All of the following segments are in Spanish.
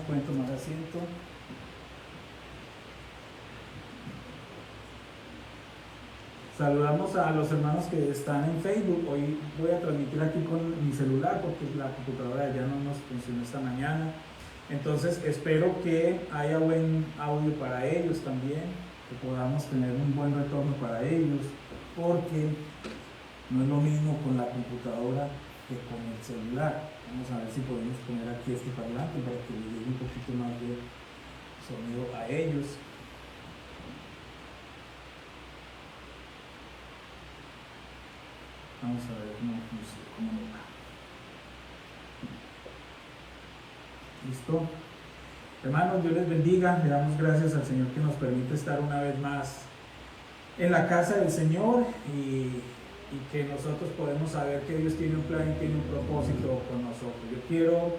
pueden tomar asiento. Saludamos a los hermanos que están en Facebook. Hoy voy a transmitir aquí con mi celular porque la computadora ya no nos funcionó esta mañana. Entonces espero que haya buen audio para ellos también, que podamos tener un buen retorno para ellos, porque no es lo mismo con la computadora que con el celular. Vamos a ver si podemos poner aquí este parlante para que le llegue un poquito más de sonido a ellos. Vamos a ver cómo va. ¿Listo? Hermanos, Dios les bendiga. Le damos gracias al Señor que nos permite estar una vez más en la casa del Señor y que nosotros podemos saber que Dios tiene un plan y tiene un propósito con nosotros. Yo quiero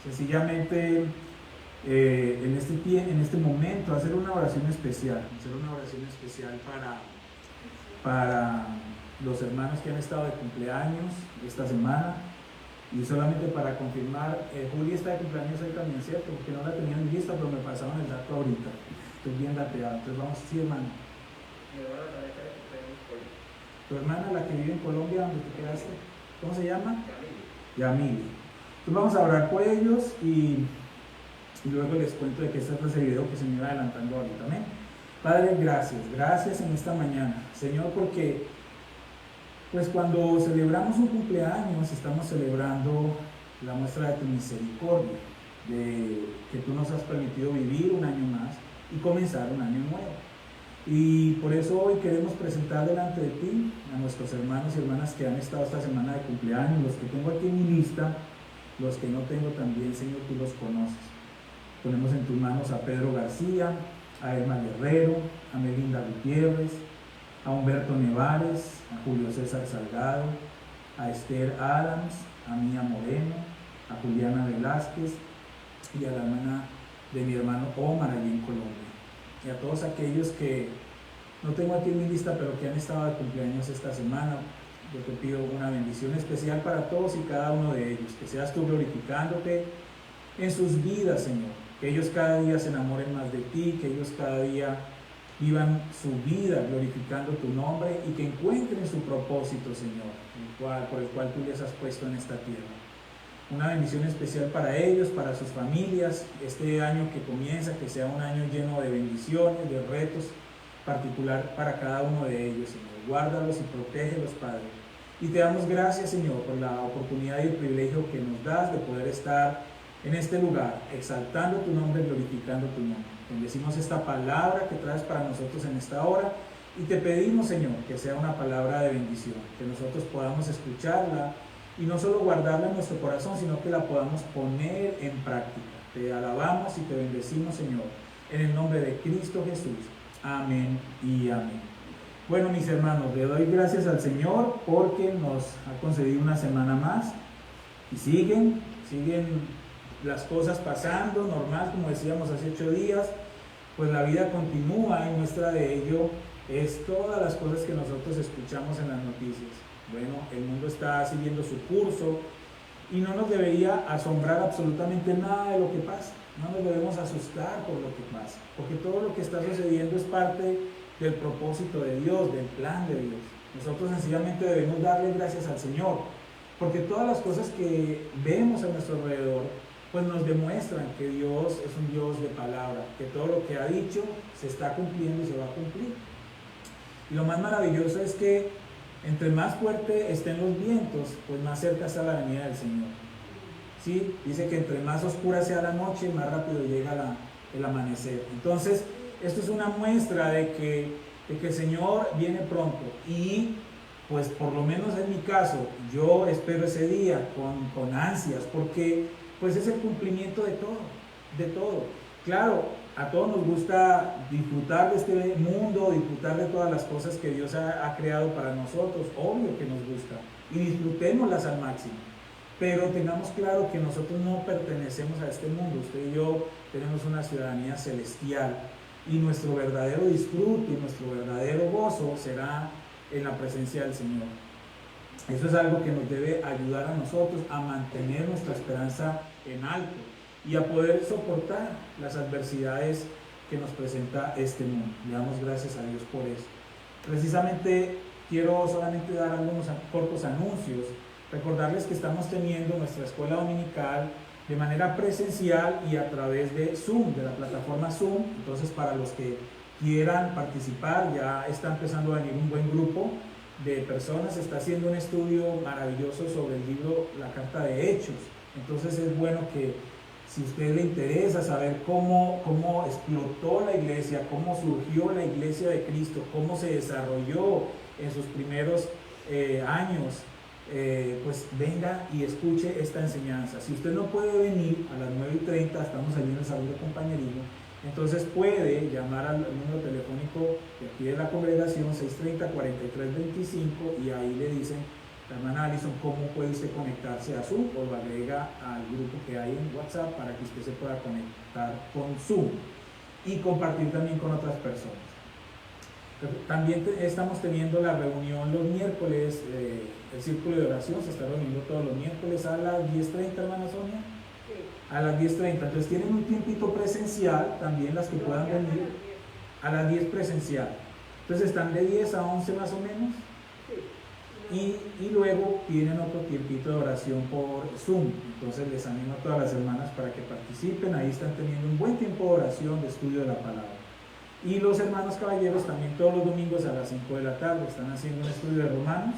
sencillamente en este momento hacer una oración especial, para los hermanos que han estado de cumpleaños esta semana. Y solamente para confirmar, Juli está de cumpleaños hoy también, ¿cierto? Porque no la tenían lista, pero me pasaron el dato ahorita. Estoy bien dateado. Entonces vamos, sí, hermano. Mi hermana también está de cumpleaños hoy. Tu hermana, la que vive en Colombia, donde te quedaste, ¿cómo se llama? Yamili. Entonces vamos a orar por ellos y luego les cuento de qué se trata ese video que se me iba adelantando ahorita. Amén. Padre, gracias en esta mañana, Señor, porque pues cuando celebramos un cumpleaños estamos celebrando la muestra de tu misericordia, de que tú nos has permitido vivir un año más y comenzar un año nuevo. Y por eso hoy queremos presentar delante de ti a nuestros hermanos y hermanas que han estado esta semana de cumpleaños, los que tengo aquí en mi lista, los que no tengo también, Señor, tú los conoces. Ponemos en tus manos a Pedro García, a Emma Guerrero, a Melinda Gutiérrez, a Humberto Nevares, a Julio César Salgado, a Esther Adams, a Mía Moreno, a Juliana Velázquez y a la hermana de mi hermano Omar allí en Colombia. Y a todos aquellos que no tengo aquí en mi lista, pero que han estado de cumpleaños esta semana, yo te pido una bendición especial para todos y cada uno de ellos, que seas tú glorificándote en sus vidas, Señor, que ellos cada día se enamoren más de ti, que ellos cada día vivan su vida glorificando tu nombre y que encuentren su propósito, Señor, por el cual tú les has puesto en esta tierra. Una bendición especial para ellos, para sus familias, este año que comienza, que sea un año lleno de bendiciones, de retos, particular para cada uno de ellos, Señor. Guárdalos y protégelos, Padre. Y te damos gracias, Señor, por la oportunidad y el privilegio que nos das de poder estar en este lugar, exaltando tu nombre, glorificando tu nombre. Bendecimos esta palabra que traes para nosotros en esta hora y te pedimos, Señor, que sea una palabra de bendición, que nosotros podamos escucharla y no solo guardarla en nuestro corazón, sino que la podamos poner en práctica. Te alabamos y te bendecimos, Señor, en el nombre de Cristo Jesús. Amén y amén. Bueno, mis hermanos, le doy gracias al Señor porque nos ha concedido una semana más y siguen las cosas pasando, normal, como decíamos hace 8 días, pues la vida continúa y muestra de ello es todas las cosas que nosotros escuchamos en las noticias. Bueno, el mundo está siguiendo su curso y no nos debería asombrar absolutamente nada de lo que pasa, no nos debemos asustar por lo que pasa, porque todo lo que está sucediendo es parte del propósito de Dios, del plan de Dios. Nosotros sencillamente debemos darle gracias al Señor, porque todas las cosas que vemos a nuestro alrededor pues nos demuestran que Dios es un Dios de palabra, que todo lo que ha dicho se está cumpliendo y se va a cumplir. Y lo más maravilloso es que entre más fuerte estén los vientos, pues más cerca está la venida del Señor. ¿Sí? Dice que entre más oscura sea la noche, más rápido llega el amanecer. Entonces, esto es una muestra de que el Señor viene pronto y pues por lo menos en mi caso, yo espero ese día con ansias, porque pues es el cumplimiento de todo. Claro, a todos nos gusta disfrutar de este mundo, disfrutar de todas las cosas que Dios ha creado para nosotros, obvio que nos gusta, y disfrutémoslas al máximo. Pero tengamos claro que nosotros no pertenecemos a este mundo, usted y yo tenemos una ciudadanía celestial, y nuestro verdadero disfrute y nuestro verdadero gozo será en la presencia del Señor. Eso es algo que nos debe ayudar a nosotros a mantener nuestra esperanza en alto y a poder soportar las adversidades que nos presenta este mundo. Le damos gracias a Dios por eso. Precisamente quiero solamente dar algunos cortos anuncios, recordarles que estamos teniendo nuestra escuela dominical de manera presencial y a través de Zoom, de la plataforma Zoom. Entonces, para los que quieran participar, ya está empezando a venir un buen grupo de personas. Se está haciendo un estudio maravilloso sobre el libro La Carta de Hechos. Entonces es bueno que, si a usted le interesa saber cómo explotó la iglesia, cómo surgió la iglesia de Cristo, cómo se desarrolló en sus primeros años, pues venga y escuche esta enseñanza. Si usted no puede venir a las 9:30, estamos allí en el salón de compañerismo, entonces puede llamar al número telefónico de aquí de la congregación, 630-4325, y ahí le dicen, la hermana Alison, cómo puede usted conectarse a Zoom, o lo agrega al grupo que hay en WhatsApp para que usted se pueda conectar con Zoom y compartir también con otras personas. También estamos teniendo la reunión los miércoles, el círculo de oración se está reuniendo todos los miércoles a las 10:30, hermana Sonia. Sí. A las 10:30, entonces tienen un tiempito presencial, también las que puedan venir, a las 10 presencial. Entonces están de 10 a 11 más o menos. Y luego tienen otro tiempito de oración por Zoom. Entonces les animo a todas las hermanas para que participen. Ahí están teniendo un buen tiempo de oración, de estudio de la palabra. Y los hermanos caballeros también todos los domingos a las 5 de la tarde están haciendo un estudio de Romanos.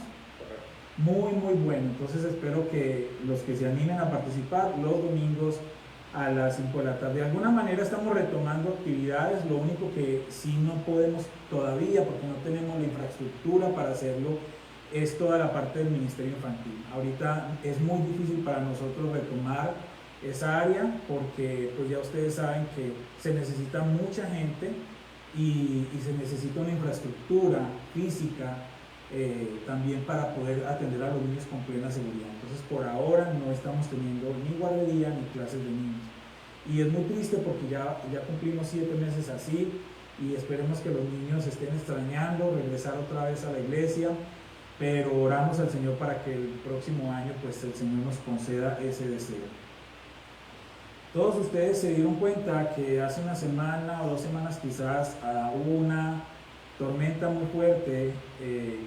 Muy bueno. Entonces espero que los que se animen a participar los domingos a las 5 de la tarde. De alguna manera estamos retomando actividades. Lo único que sí no podemos todavía, porque no tenemos la infraestructura para hacerlo, es toda la parte del ministerio infantil. Ahorita es muy difícil para nosotros retomar esa área, porque pues ya ustedes saben que se necesita mucha gente y se necesita una infraestructura física también para poder atender a los niños con plena seguridad. Entonces por ahora no estamos teniendo ni guardería ni clases de niños, y es muy triste porque ya cumplimos 7 meses así, y esperemos que los niños estén extrañando regresar otra vez a la iglesia. Pero oramos al Señor para que el próximo año pues el Señor nos conceda ese deseo. Todos ustedes se dieron cuenta que hace una semana o 2 semanas quizás hubo una tormenta muy fuerte que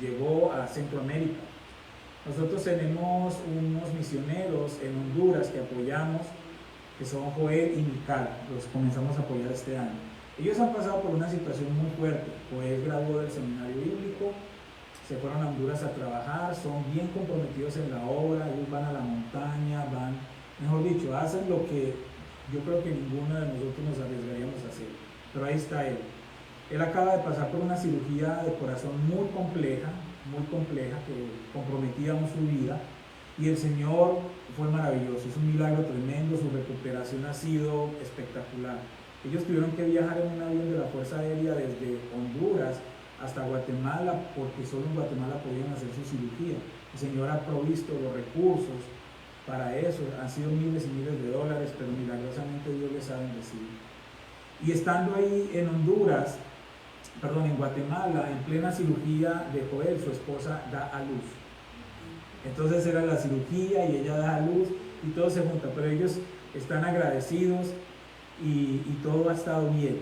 llegó a Centroamérica. Nosotros tenemos unos misioneros en Honduras que apoyamos, que son Joel y Mical. Los comenzamos a apoyar este año. Ellos han pasado por una situación muy fuerte. Joel graduó del seminario bíblico, se fueron a Honduras a trabajar, son bien comprometidos en la obra, ellos van a la montaña, mejor dicho, hacen lo que yo creo que ninguno de nosotros nos arriesgaríamos a hacer. Pero ahí está él. Él acaba de pasar por una cirugía de corazón muy compleja, que comprometía su vida, y el Señor fue maravilloso, es un milagro tremendo, su recuperación ha sido espectacular. Ellos tuvieron que viajar en un avión de la Fuerza Aérea desde Honduras hasta Guatemala, porque solo en Guatemala podían hacer su cirugía. El Señor ha provisto los recursos para eso, han sido miles y miles de dólares, pero milagrosamente Dios les ha bendecido. Y estando ahí en Guatemala, en plena cirugía de Joel, su esposa da a luz. Entonces era la cirugía y ella da a luz y todo se junta, pero ellos están agradecidos y todo ha estado bien,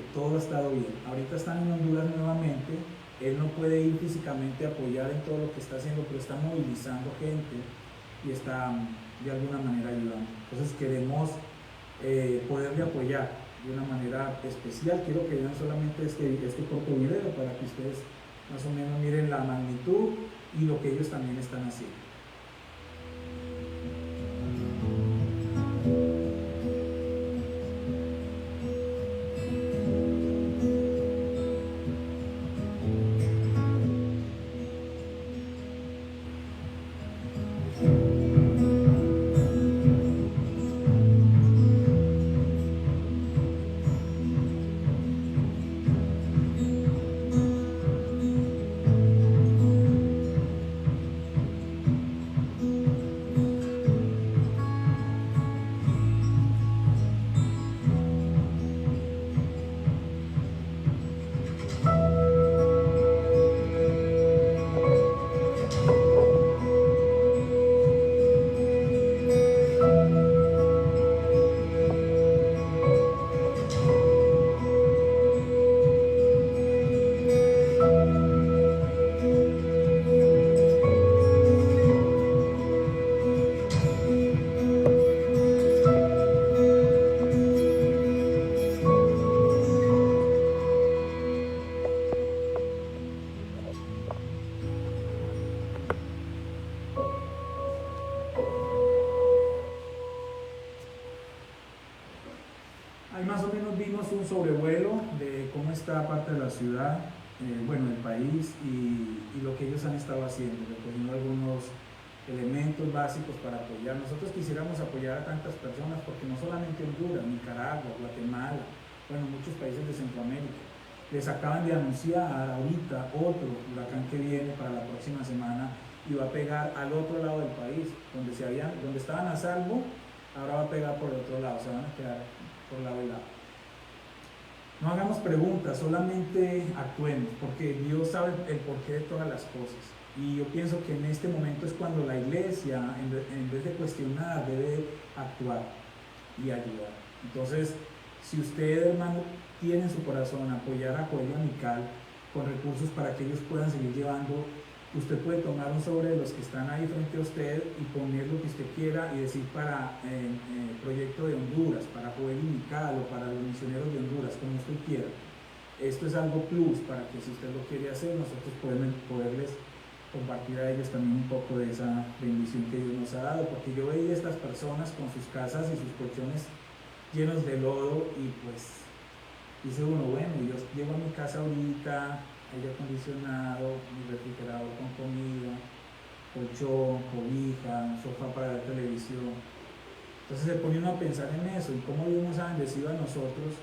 Ahorita están en Honduras nuevamente. Él no puede ir físicamente a apoyar en todo lo que está haciendo, pero está movilizando gente y está de alguna manera ayudando. Entonces queremos poderle apoyar de una manera especial. Quiero que vean solamente este corto video para que ustedes más o menos miren la magnitud y lo que ellos también están haciendo. un sobrevuelo de cómo está parte de la ciudad, bueno, el país y lo que ellos han estado haciendo, recogiendo algunos elementos básicos para apoyar. Nosotros quisiéramos apoyar a tantas personas porque no solamente Honduras, Nicaragua, Guatemala, bueno, muchos países de Centroamérica. Les acaban de anunciar ahorita otro huracán que viene para la próxima semana y va a pegar al otro lado del país, donde estaban a salvo, ahora va a pegar por el otro lado, se van a quedar por lado y lado. No hagamos preguntas, solamente actuemos, porque Dios sabe el porqué de todas las cosas. Y yo pienso que en este momento es cuando la iglesia, en vez de cuestionar, debe actuar y ayudar. Entonces, si usted, hermano, tiene en su corazón apoyar a Coelho Amical con recursos para que ellos puedan seguir llevando, usted puede tomar un sobre de los que están ahí frente a usted y poner lo que usted quiera y decir para el proyecto de Honduras, para Coelho Amical o para los misioneros de Honduras, como usted quiera. Esto es algo plus para que si usted lo quiere hacer, nosotros podemos poderles compartir a ellos también un poco de esa bendición que Dios nos ha dado, porque yo veía a estas personas con sus casas y sus colchones llenos de lodo y pues dice uno, bueno, yo llego a mi casa ahorita, aire acondicionado, mi refrigerador con comida, colchón, cobija, sofá para ver televisión. Entonces se pone uno a pensar en eso y cómo Dios nos ha bendecido a nosotros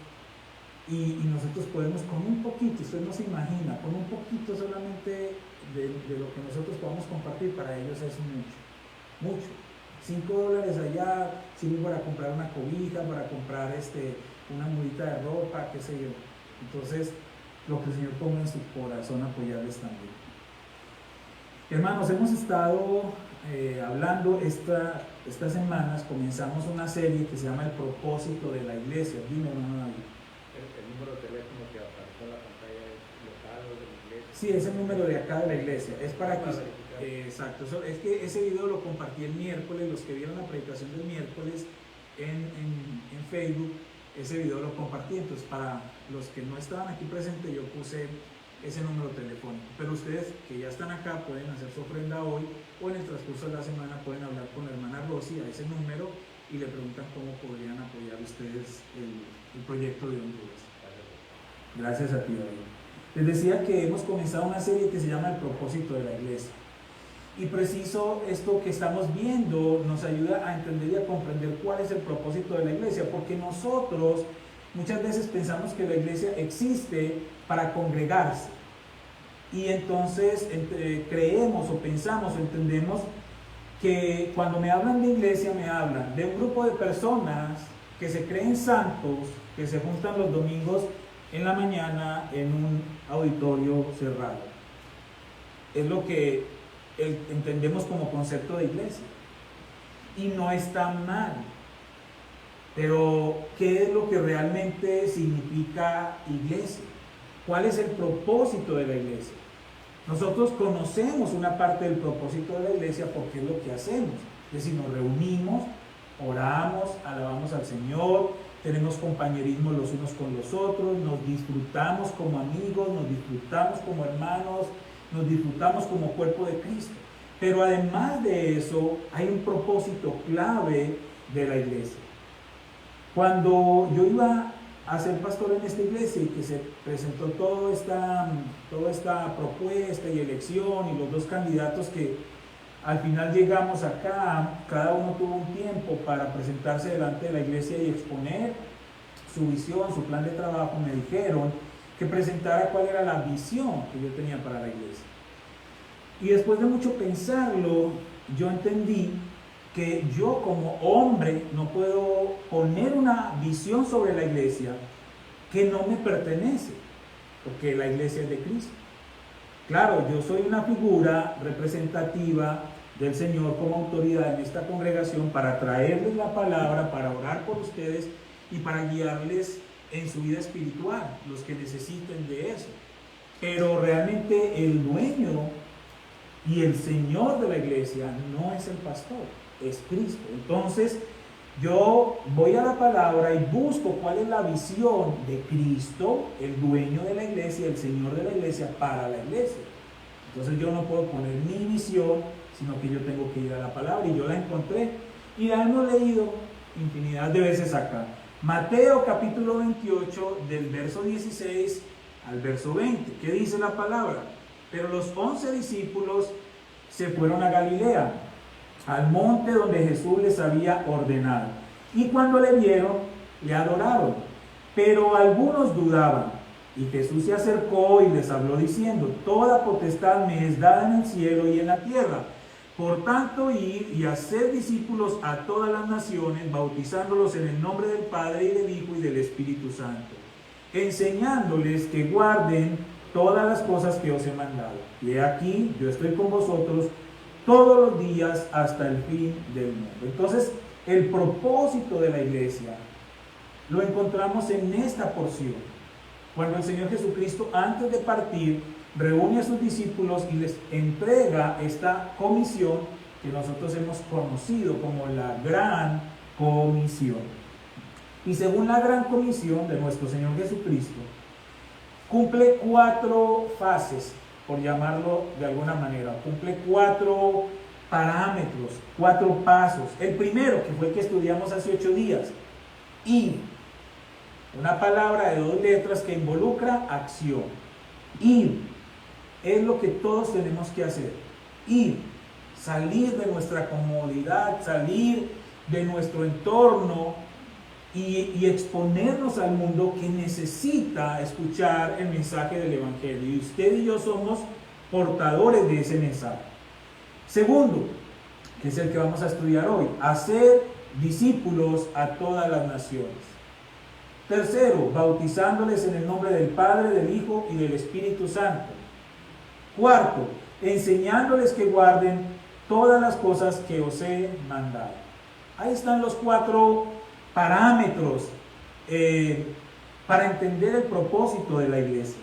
y nosotros podemos con un poquito, usted no se imagina, con un poquito solamente de lo que nosotros podamos compartir, para ellos es mucho. $5 allá sirve para comprar una cobija, para comprar una mudita de ropa, qué sé yo. Entonces, lo que el Señor ponga en su corazón, apoyarles también. Hermanos, hemos estado hablando estas semanas, comenzamos una serie que se llama El propósito de la iglesia. Dime, hermano David. El número de teléfono que aparece en la pantalla es local o de la iglesia. Sí, es el número de acá de la iglesia. Es para que... exacto. Es que ese video lo compartí el miércoles, los que vieron la predicación del miércoles en Facebook, ese video lo compartí. Entonces, para los que no estaban aquí presentes, yo puse ese número telefónico. Pero ustedes que ya están acá pueden hacer su ofrenda hoy o en el transcurso de la semana pueden hablar con la hermana Rosy a ese número y le preguntan cómo podrían apoyar ustedes el proyecto de Honduras. Gracias a ti, David. Les decía que hemos comenzado una serie que se llama El propósito de la iglesia. Y preciso esto que estamos viendo nos ayuda a entender y a comprender cuál es el propósito de la iglesia, porque nosotros muchas veces pensamos que la iglesia existe para congregarse. Y entonces creemos o pensamos o entendemos que cuando me hablan de iglesia me hablan de un grupo de personas que se creen santos, que se juntan los domingos en la mañana en un auditorio cerrado. Es lo que entendemos como concepto de iglesia. Y no está mal. Pero, ¿qué es lo que realmente significa iglesia? ¿Cuál es el propósito de la iglesia? Nosotros conocemos una parte del propósito de la iglesia porque es lo que hacemos. Es decir, nos reunimos, oramos, alabamos al Señor, tenemos compañerismo los unos con los otros, nos disfrutamos como amigos, nos disfrutamos como hermanos, nos disfrutamos como cuerpo de Cristo. Pero además de eso, hay un propósito clave de la iglesia. Cuando yo iba a ser pastor en esta iglesia y que se presentó toda esta propuesta y elección y los dos candidatos que al final llegamos acá, cada uno tuvo un tiempo para presentarse delante de la iglesia y exponer su visión, su plan de trabajo, me dijeron que presentara cuál era la visión que yo tenía para la iglesia. Y después de mucho pensarlo, yo entendí que yo como hombre no puedo poner una visión sobre la iglesia que no me pertenece, porque la iglesia es de Cristo. Claro, yo soy una figura representativa del Señor como autoridad en esta congregación para traerles la palabra, para orar por ustedes y para guiarles en su vida espiritual, los que necesiten de eso. Pero realmente el dueño y el Señor de la iglesia no es el pastor, es Cristo. Entonces, yo voy a la palabra y busco cuál es la visión de Cristo, el dueño de la iglesia, el Señor de la iglesia, para la iglesia. Entonces yo no puedo poner mi visión, sino que yo tengo que ir a la palabra y yo la encontré y la hemos leído infinidad de veces acá. Mateo capítulo 28 del verso 16 al verso 20. ¿Qué dice la palabra? Pero los 11 discípulos se fueron a Galilea, al monte donde Jesús les había ordenado. Y cuando le vieron, le adoraron. Pero algunos dudaban. Y Jesús se acercó y les habló diciendo: toda potestad me es dada en el cielo y en la tierra. Por tanto, id y haced discípulos a todas las naciones, bautizándolos en el nombre del Padre y del Hijo y del Espíritu Santo, enseñándoles que guarden todas las cosas que os he mandado. Y he aquí, yo estoy con vosotros todos los días hasta el fin del mundo. Entonces, el propósito de la iglesia lo encontramos en esta porción. Cuando el Señor Jesucristo, antes de partir, reúne a sus discípulos y les entrega esta comisión que nosotros hemos conocido como la Gran Comisión. Y según la Gran Comisión de nuestro Señor Jesucristo, cumple 4 fases, por llamarlo de alguna manera, cumple 4 parámetros, 4 pasos. El primero, que fue el que estudiamos hace 8 días, ir. Una palabra de 2 letras que involucra acción. Ir es lo que todos tenemos que hacer. Ir, salir de nuestra comodidad, salir de nuestro entorno y exponernos al mundo que necesita escuchar el mensaje del Evangelio. Y usted y yo somos portadores de ese mensaje. Segundo, que es el que vamos a estudiar hoy, hacer discípulos a todas las naciones. Tercero, bautizándoles en el nombre del Padre, del Hijo y del Espíritu Santo. Cuarto, enseñándoles que guarden todas las cosas que os he mandado. Ahí están los 4 parámetros para entender el propósito de la iglesia.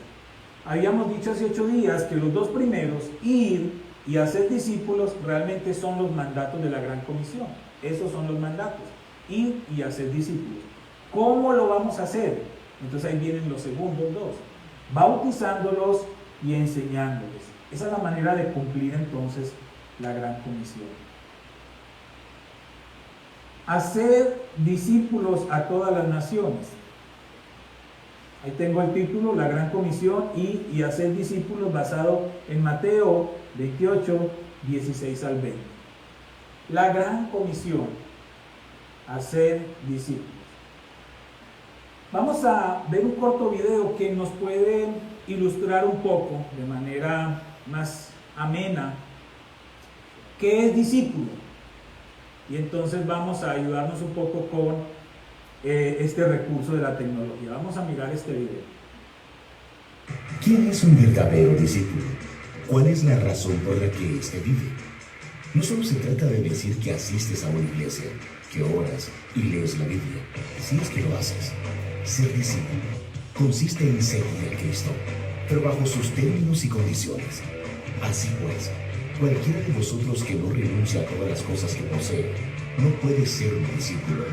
Habíamos dicho hace 8 días que los 2 primeros, ir y hacer discípulos, realmente son los mandatos de la Gran Comisión. Esos son los mandatos, ir y hacer discípulos. ¿Cómo lo vamos a hacer? Entonces ahí vienen los segundos 2, bautizándolos y enseñándoles. Esa es la manera de cumplir entonces la Gran Comisión. Hacer discípulos a todas las naciones. Ahí tengo el título, la Gran Comisión y hacer discípulos, basado en Mateo 28, 16 al 20. La Gran Comisión, hacer discípulos. Vamos a ver un corto video que nos puede ilustrar un poco, de manera más amena, qué es discípulo. Y entonces vamos a ayudarnos un poco con este recurso de la tecnología. Vamos a mirar este video. ¿Quién es un verdadero discípulo? ¿Cuál es la razón por la que éste vive? No solo se trata de decir que asistes a una iglesia, que oras y lees la Biblia, si es que lo haces. Ser discípulo consiste en seguir a Cristo, pero bajo sus términos y condiciones. Así pues, cualquiera de vosotros que no renuncia a todas las cosas que posee, no puede ser un discípulo.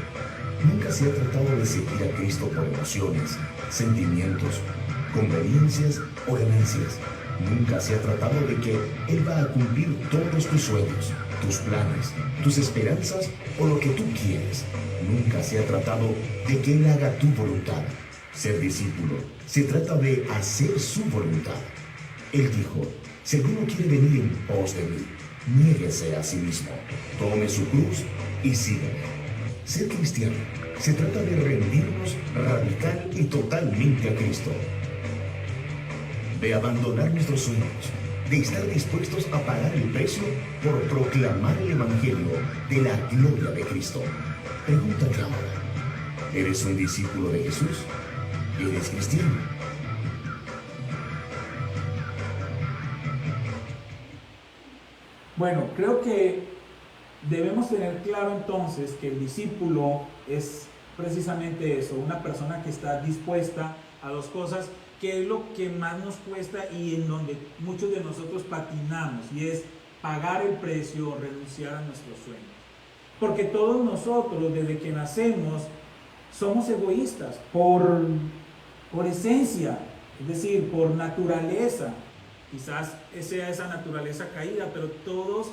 Nunca se ha tratado de seguir a Cristo por emociones, sentimientos, conveniencias o ganancias. Nunca se ha tratado de que Él va a cumplir todos tus sueños, tus planes, tus esperanzas o lo que tú quieres. Nunca se ha tratado de que Él haga tu voluntad. Ser discípulo se trata de hacer su voluntad. Él dijo: si alguno quiere venir en pos de mí, niéguese a sí mismo, tome su cruz y sígame. Ser cristiano se trata de rendirnos radical y totalmente a Cristo, de abandonar nuestros sueños, de estar dispuestos a pagar el precio por proclamar el Evangelio de la gloria de Cristo. Pregúntate ahora: ¿eres un discípulo de Jesús? ¿Eres cristiano? Bueno, creo que debemos tener claro entonces que el discípulo es precisamente eso, una persona que está dispuesta a 2 cosas, que es lo que más nos cuesta y en donde muchos de nosotros patinamos, y es pagar el precio, renunciar a nuestros sueños. Porque todos nosotros, desde que nacemos, somos egoístas por esencia, es decir, por naturaleza. Quizás sea esa naturaleza caída, pero todos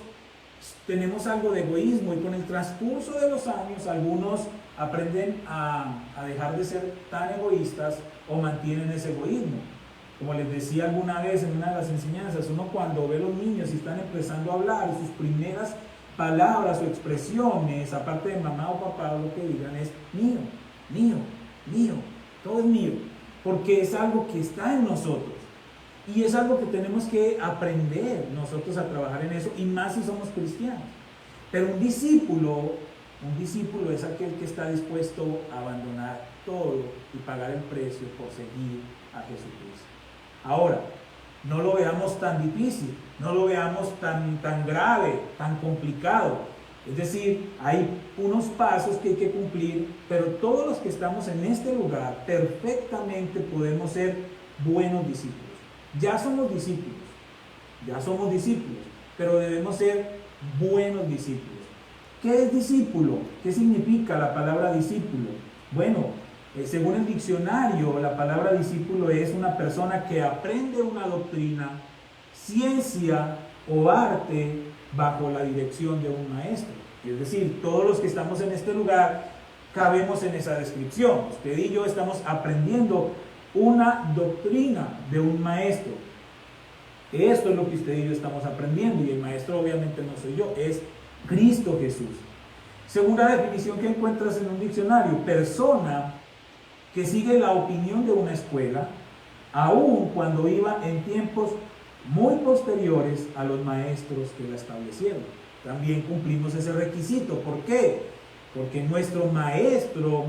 tenemos algo de egoísmo, y con el transcurso de los años algunos aprenden a dejar de ser tan egoístas o mantienen ese egoísmo. Como les decía alguna vez en una de las enseñanzas, uno cuando ve a los niños y están empezando a hablar, sus primeras palabras o expresiones, aparte de mamá o papá, lo que digan es mío, mío, mío, todo es mío, porque es algo que está en nosotros y es algo que tenemos que aprender nosotros a trabajar en eso, y más si somos cristianos. Pero un discípulo es aquel que está dispuesto a abandonar todo y pagar el precio por seguir a Jesucristo. Ahora, no lo veamos tan difícil, no lo veamos tan grave, tan complicado. Es decir, hay unos pasos que hay que cumplir, pero todos los que estamos en este lugar perfectamente podemos ser buenos discípulos. Ya somos discípulos, pero debemos ser buenos discípulos. ¿Qué es discípulo? ¿Qué significa la palabra discípulo? Bueno, según el diccionario, la palabra discípulo es una persona que aprende una doctrina, ciencia o arte bajo la dirección de un maestro. Es decir, todos los que estamos en este lugar cabemos en esa descripción. Usted y yo estamos aprendiendo una doctrina de un maestro. Esto es lo que usted y yo estamos aprendiendo, y el maestro obviamente no soy yo, es Cristo Jesús. Segunda definición que encuentras en un diccionario: persona que sigue la opinión de una escuela, aun cuando iba en tiempos muy posteriores a los maestros que la establecieron. También cumplimos ese requisito. ¿Por qué? Porque nuestro maestro,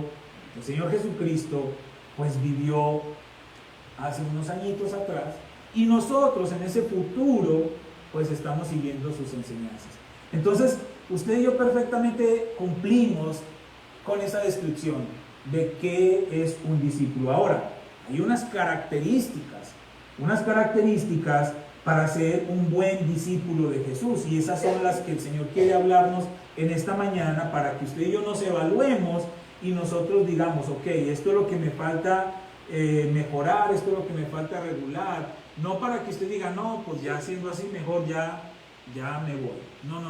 el Señor Jesucristo, pues vivió hace unos añitos atrás, y nosotros en ese futuro pues estamos siguiendo sus enseñanzas. Entonces, usted y yo perfectamente cumplimos con esa descripción de qué es un discípulo. Ahora, hay unas características para ser un buen discípulo de Jesús, y esas son las que el Señor quiere hablarnos en esta mañana, para que usted y yo nos evaluemos y nosotros digamos, ok, esto es lo que me falta mejorar, esto es lo que me falta regular. No para que usted diga, no, pues ya siendo así mejor ya me voy. No.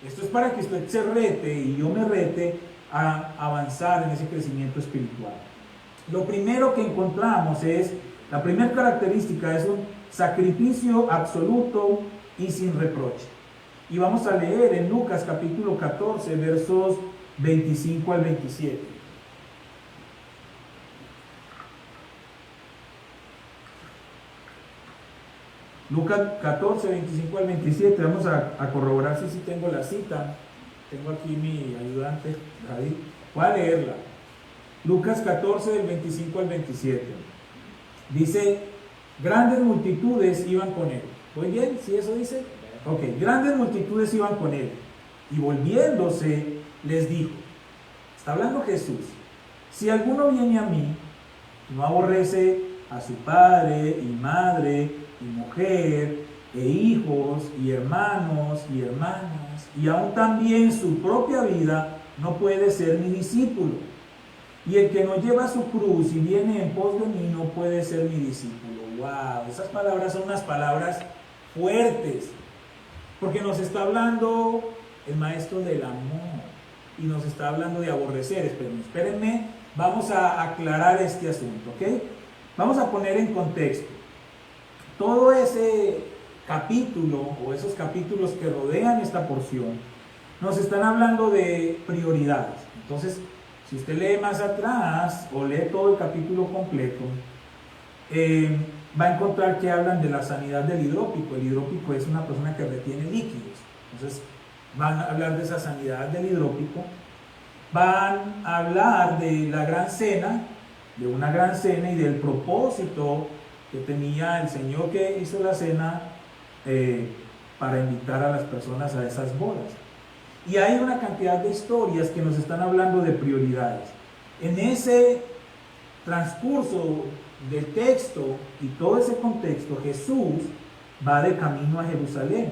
Esto es para que usted se rete y yo me rete a avanzar en ese crecimiento espiritual. Lo primero que encontramos es, la primera característica es un sacrificio absoluto y sin reproche. Y vamos a leer en Lucas capítulo 14, versos 25 al 27. Lucas 14, 25 al 27, vamos a corroborar si tengo la cita. Tengo aquí mi ayudante, David. Voy a leerla. Lucas 14, del 25 al 27. Dice, grandes multitudes iban con él. ¿Muy bien? ¿Sí eso dice? Ok, grandes multitudes iban con él. Y volviéndose, les dijo, está hablando Jesús, si alguno viene a mí, no aborrece a su padre y madre y mujer, e hijos, y hermanos, y hermanas, y aún también su propia vida, no puede ser mi discípulo. Y el que no lleva su cruz y viene en pos de mí, no puede ser mi discípulo. ¡Wow! Esas palabras son unas palabras fuertes, porque nos está hablando el maestro del amor, y nos está hablando de aborrecer. Espérenme, vamos a aclarar este asunto, ¿ok? Vamos a poner en contexto. Todo ese capítulo o esos capítulos que rodean esta porción nos están hablando de prioridades. Entonces, si usted lee más atrás o lee todo el capítulo completo, va a encontrar que hablan de la sanidad del hidrópico. El hidrópico es una persona que retiene líquidos. Entonces, van a hablar de esa sanidad del hidrópico. Van a hablar de la gran cena, de una gran cena y del propósito que tenía el Señor que hizo la cena para invitar a las personas a esas bodas. Y hay una cantidad de historias que nos están hablando de prioridades. En ese transcurso del texto y todo ese contexto, Jesús va de camino a Jerusalén.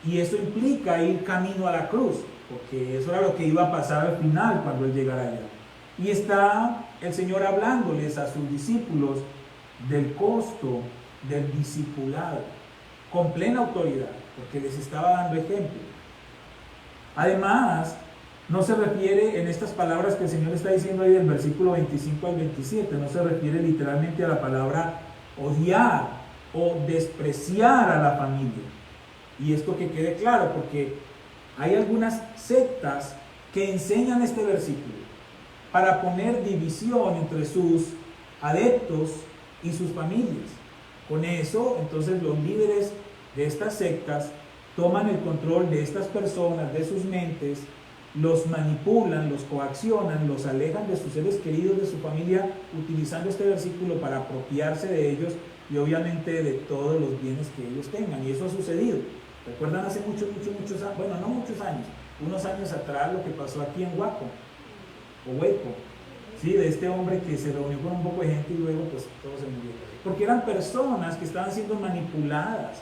Y eso implica ir camino a la cruz, porque eso era lo que iba a pasar al final cuando Él llegara allá. Y está el Señor hablándoles a sus discípulos del costo del discipulado, con plena autoridad, porque les estaba dando ejemplo. Además, No se refiere en estas palabras que el Señor está diciendo ahí del versículo 25 al 27, no se refiere literalmente a la palabra odiar o despreciar a la familia. Y esto que quede claro, porque hay algunas sectas que enseñan este versículo para poner división entre sus adeptos y sus familias. Con eso, entonces, los líderes de estas sectas toman el control de estas personas, de sus mentes, los manipulan, los coaccionan, los alejan de sus seres queridos, de su familia, utilizando este versículo para apropiarse de ellos y obviamente de todos los bienes que ellos tengan. Y eso ha sucedido. ¿Recuerdan hace muchos años? Bueno, no muchos años, unos años atrás lo que pasó aquí en Huaco, o Hueco, ¿sí? De este hombre que se reunió con un poco de gente y luego pues todo se murió. Porque eran personas que estaban siendo manipuladas.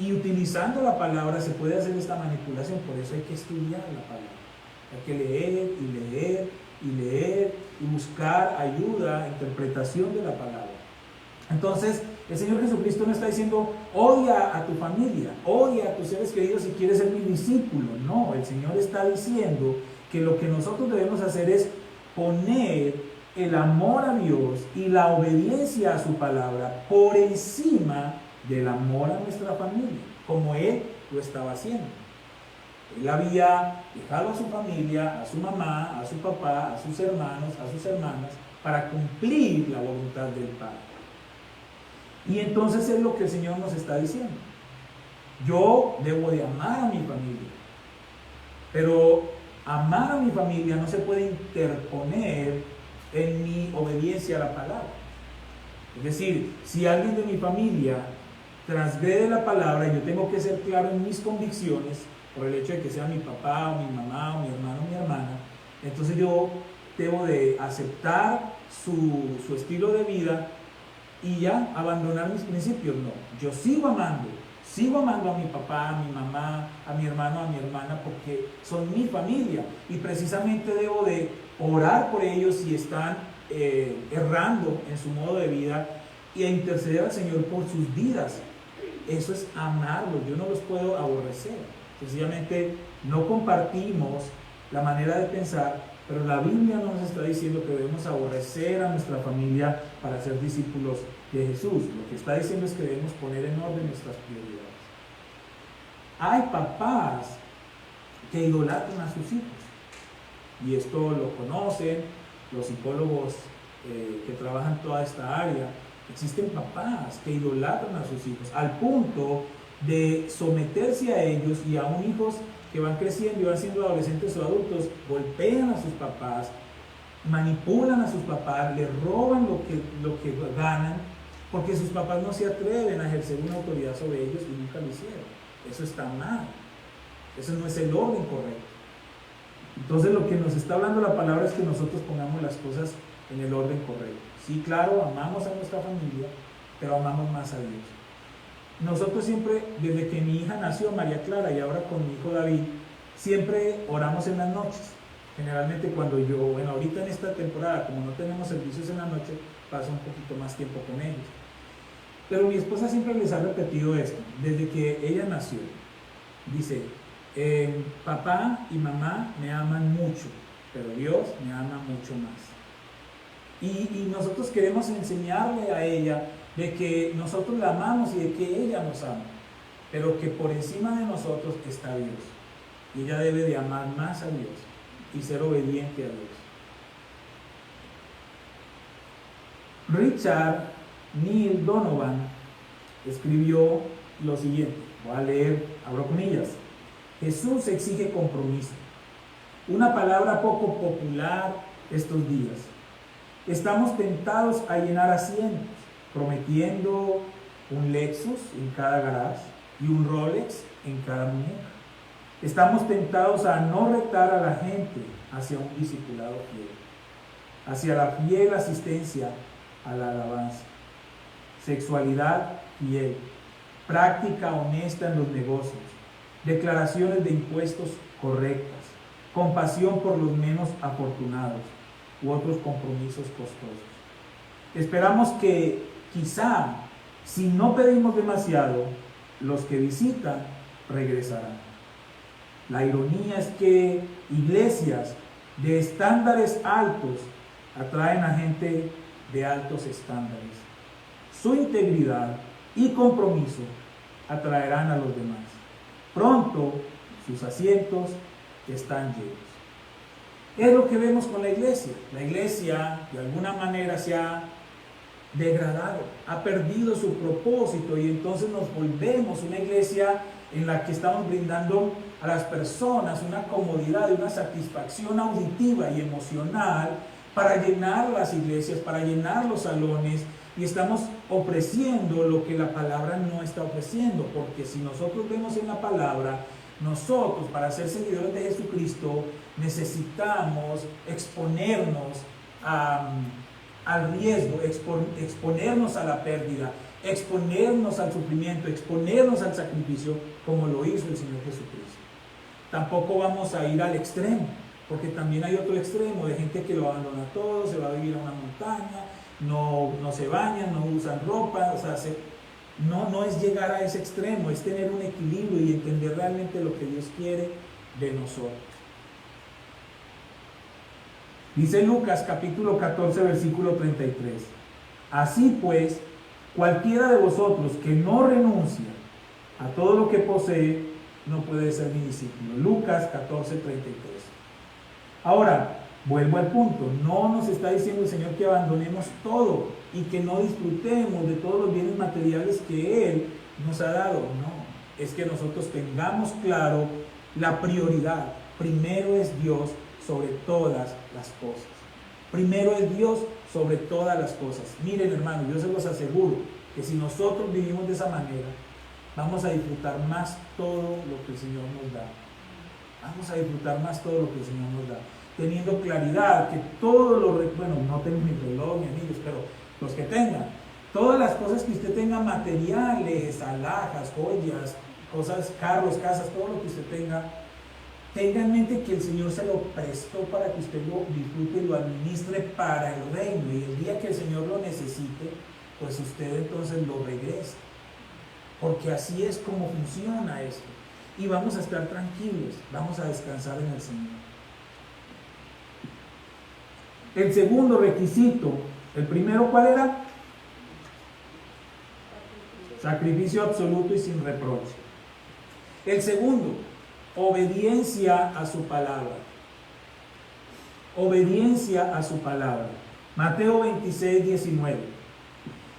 Y utilizando la palabra se puede hacer esta manipulación, por eso hay que estudiar la palabra. Hay que leer y leer y leer y buscar ayuda, interpretación de la palabra. Entonces, el Señor Jesucristo no está diciendo, odia a tu familia, odia a tus seres queridos si quieres ser mi discípulo. No, el Señor está diciendo que lo que nosotros debemos hacer es poner el amor a Dios y la obediencia a su palabra por encima del amor a nuestra familia, como Él lo estaba haciendo. Él había dejado a su familia, a su mamá, a su papá, a sus hermanos, a sus hermanas, para cumplir la voluntad del Padre. Y entonces es lo que el Señor nos está diciendo. Yo debo de amar a mi familia, pero amar a mi familia no se puede interponer en mi obediencia a la palabra. Es decir, si alguien de mi familia transgrede la palabra, yo tengo que ser claro en mis convicciones, por el hecho de que sea mi papá, o mi mamá, o mi hermano, o mi hermana, entonces yo debo de aceptar su estilo de vida y ya abandonar mis principios. No, yo sigo amando a mi papá, a mi mamá, a mi hermano, a mi hermana, porque son mi familia, y precisamente debo de orar por ellos si están errando en su modo de vida, y a interceder al Señor por sus vidas. Eso es amarlos, yo no los puedo aborrecer. Sencillamente no compartimos la manera de pensar, pero la Biblia no nos está diciendo que debemos aborrecer a nuestra familia para ser discípulos de Jesús. Lo que está diciendo es que debemos poner en orden nuestras prioridades. Hay papás que idolatran a sus hijos, y esto lo conocen los psicólogos que trabajan toda esta área. Existen papás que idolatran a sus hijos al punto de someterse a ellos, y aún hijos que van creciendo y van siendo adolescentes o adultos, golpean a sus papás, manipulan a sus papás, les roban lo que ganan, porque sus papás no se atreven a ejercer una autoridad sobre ellos y nunca lo hicieron. Eso está mal. Eso no es el orden correcto. Entonces lo que nos está hablando la palabra es que nosotros pongamos las cosas en el orden correcto. Sí, claro, amamos a nuestra familia, pero amamos más a Dios. Nosotros siempre, desde que mi hija nació, María Clara, y ahora con mi hijo David, siempre oramos en las noches. Generalmente ahorita en esta temporada, como no tenemos servicios en la noche, paso un poquito más tiempo con ellos. Pero mi esposa siempre les ha repetido esto, desde que ella nació. Dice, papá y mamá me aman mucho, pero Dios me ama mucho más. Y nosotros queremos enseñarle a ella de que nosotros la amamos y de que ella nos ama, pero que por encima de nosotros está Dios. Y ella debe de amar más a Dios y ser obediente a Dios. Richard Neil Donovan escribió lo siguiente, voy a leer, abro comillas: Jesús exige compromiso, una palabra poco popular estos días. Estamos tentados a llenar asientos, prometiendo un Lexus en cada garage y un Rolex en cada muñeca. Estamos tentados a no retar a la gente hacia un discipulado fiel, hacia la fiel asistencia a la alabanza, sexualidad fiel, práctica honesta en los negocios, declaraciones de impuestos correctas, compasión por los menos afortunados u otros compromisos costosos. Esperamos que quizá, si no pedimos demasiado, los que visitan regresarán. La ironía es que iglesias de estándares altos atraen a gente de altos estándares. Su integridad y compromiso atraerán a los demás. Pronto sus asientos están llenos. Es lo que vemos con la iglesia. La iglesia de alguna manera se ha degradado, ha perdido su propósito y entonces nos volvemos una iglesia en la que estamos brindando a las personas una comodidad y una satisfacción auditiva y emocional para llenar las iglesias, para llenar los salones, y estamos ofreciendo lo que la palabra no está ofreciendo, porque si nosotros vemos en la palabra, nosotros para ser seguidores de Jesucristo necesitamos exponernos al riesgo, exponernos a la pérdida, exponernos al sufrimiento, exponernos al sacrificio, como lo hizo el Señor Jesucristo. Tampoco vamos a ir al extremo, porque también hay otro extremo de gente que lo abandona todo, se va a vivir a una montaña, no se bañan, no usan ropa, o sea, no es llegar a ese extremo, es tener un equilibrio y entender realmente lo que Dios quiere de nosotros. Dice Lucas capítulo 14 versículo 33: así pues, cualquiera de vosotros que no renuncia a todo lo que posee, no puede ser mi discípulo. Lucas 14, 33. Ahora, vuelvo al punto, no nos está diciendo el Señor que abandonemos todo y que no disfrutemos de todos los bienes materiales que Él nos ha dado. No, es que nosotros tengamos claro la prioridad. Primero es Dios sobre todas las cosas. Primero es Dios sobre todas las cosas. Miren, hermanos, yo se los aseguro que si nosotros vivimos de esa manera, vamos a disfrutar más todo lo que el Señor nos da. Vamos a disfrutar más todo lo que el Señor nos da, teniendo claridad que todos los, bueno, no tengo mi reloj ni anillos, pero los que tengan, todas las cosas que usted tenga, materiales, alhajas, joyas, cosas, carros, casas, todo lo que usted tenga en mente que el Señor se lo prestó para que usted lo disfrute y lo administre para el reino, y el día que el Señor lo necesite, pues usted entonces lo regresa, porque así es como funciona esto. Y vamos a estar tranquilos, vamos a descansar en el Señor. El segundo requisito, el primero, ¿cuál era? Sacrificio absoluto y sin reproche. El segundo, obediencia a su palabra. Obediencia a su palabra. Mateo 26, 19.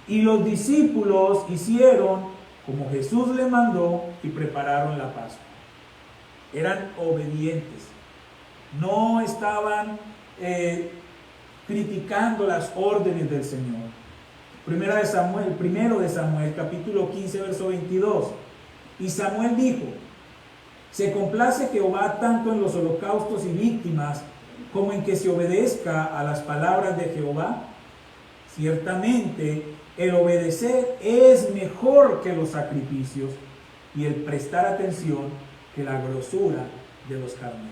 Y los discípulos hicieron como Jesús le mandó y prepararon la Pascua. Eran obedientes. No estaban criticando las órdenes del Señor. Primero de Samuel, capítulo 15, verso 22. Y Samuel dijo: se complace Jehová tanto en los holocaustos y víctimas como en que se obedezca a las palabras de Jehová. Ciertamente el obedecer es mejor que los sacrificios, y el prestar atención que la grosura de los carneros.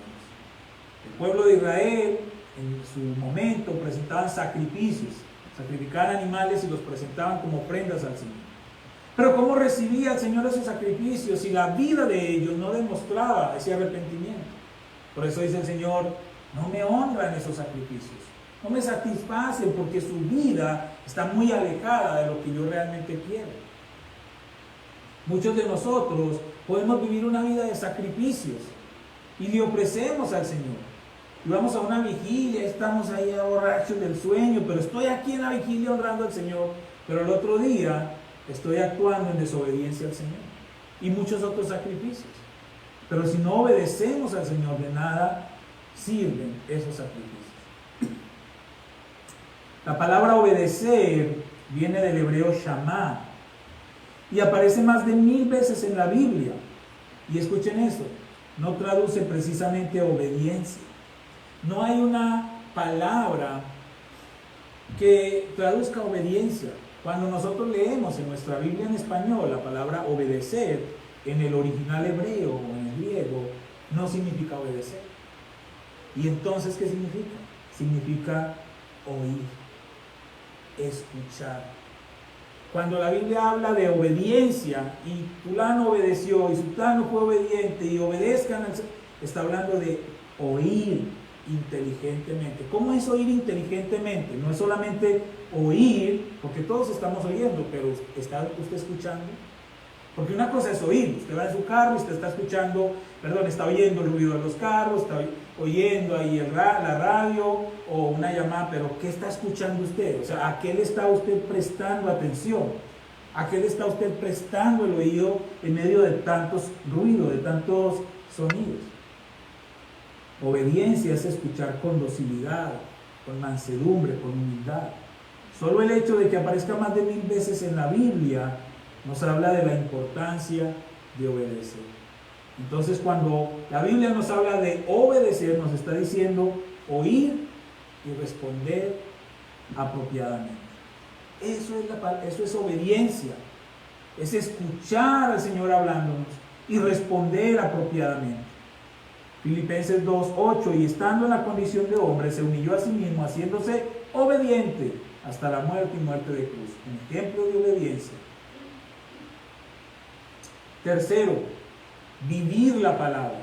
El pueblo de Israel en su momento presentaban sacrificios, sacrificaban animales y los presentaban como ofrendas al Señor. Pero ¿cómo recibía el Señor esos sacrificios si la vida de ellos no demostraba ese arrepentimiento? Por eso dice el Señor: no me honran esos sacrificios, no me satisfacen, porque su vida está muy alejada de lo que yo realmente quiero. Muchos de nosotros podemos vivir una vida de sacrificios y le ofrecemos al Señor. Y vamos a una vigilia, estamos ahí borrachos del sueño, pero estoy aquí en la vigilia honrando al Señor, pero el otro día estoy actuando en desobediencia al Señor, y muchos otros sacrificios. Pero si no obedecemos al Señor, de nada sirven esos sacrificios. La palabra obedecer viene del hebreo shamá y aparece más de 1000 veces en la Biblia. Y escuchen eso, no traduce precisamente obediencia. No hay una palabra que traduzca obediencia. Cuando nosotros leemos en nuestra Biblia en español la palabra obedecer, en el original hebreo o en el griego, no significa obedecer. ¿Y entonces qué significa? Significa oír, escuchar. Cuando la Biblia habla de obediencia y fulano obedeció y sultano fue obediente y obedezcan al Señor, está hablando de oír inteligentemente. ¿Cómo es oír inteligentemente? No es solamente oír, porque todos estamos oyendo, pero ¿está usted escuchando? Porque una cosa es oír, usted va en su carro y usted está escuchando, está oyendo el ruido de los carros, está oyendo ahí la radio o una llamada, pero ¿qué está escuchando usted? O sea, ¿a qué le está usted prestando atención? ¿A qué le está usted prestando el oído en medio de tantos ruidos, de tantos sonidos? Obediencia es escuchar con docilidad, con mansedumbre, con humildad. Solo el hecho de que aparezca más de 1000 veces en la Biblia nos habla de la importancia de obedecer. Entonces, cuando la Biblia nos habla de obedecer, nos está diciendo oír y responder apropiadamente. Eso es obediencia, es escuchar al Señor hablándonos y responder apropiadamente. Filipenses 2:8, y estando en la condición de hombre, se humilló a sí mismo, haciéndose obediente hasta la muerte y muerte de cruz. Un ejemplo de obediencia. Tercero, vivir la palabra.